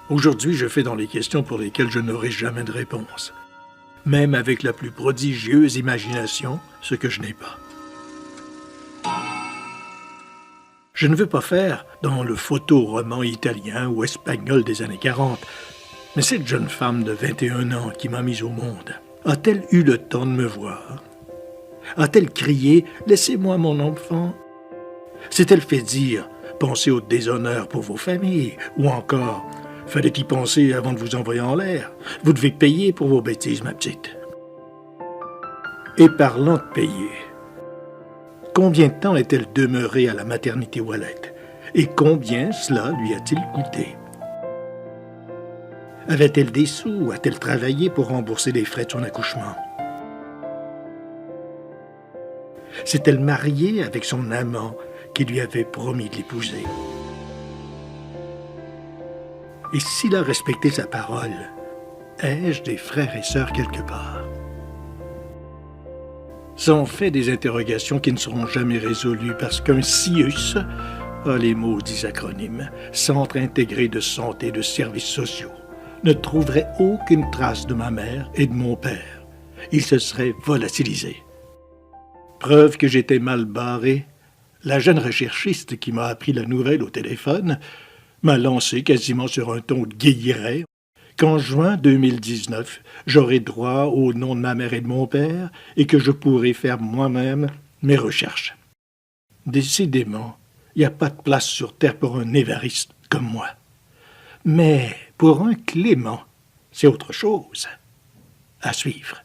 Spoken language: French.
Aujourd'hui, je fais dans les questions pour lesquelles je n'aurai jamais de réponse. Même avec la plus prodigieuse imagination, ce que je n'ai pas. Je ne veux pas faire dans le photo-roman italien ou espagnol des années 40, mais cette jeune femme de 21 ans qui m'a mis au monde, a-t-elle eu le temps de me voir? A-t-elle crié « Laissez-moi mon enfant » S'est-elle fait dire « Pensez au déshonneur pour vos familles » ou encore « Fallait y penser avant de vous envoyer en l'air. Vous devez payer pour vos bêtises, ma petite. » Et parlant de payer, combien de temps est-elle demeurée à la maternité Ouellette? Et combien cela lui a-t-il coûté? Avait-elle des sous? A-t-elle travaillé pour rembourser les frais de son accouchement? S'est-elle mariée avec son amant qui lui avait promis de l'épouser? Et s'il a respecté sa parole, ai-je des frères et sœurs quelque part? Sont fait des interrogations qui ne seront jamais résolues parce qu'un CIUS, les maudits acronymes, Centre intégré de santé et de services sociaux, ne trouverait aucune trace de ma mère et de mon père. Il se serait volatilisé. Preuve que j'étais mal barré, la jeune recherchiste qui m'a appris la nouvelle au téléphone m'a lancé quasiment sur un ton de guilleret qu'en juin 2019, j'aurai droit au nom de ma mère et de mon père et que je pourrai faire moi-même mes recherches. Décidément, il n'y a pas de place sur Terre pour un évariste comme moi. Mais pour un Clément, c'est autre chose. À suivre.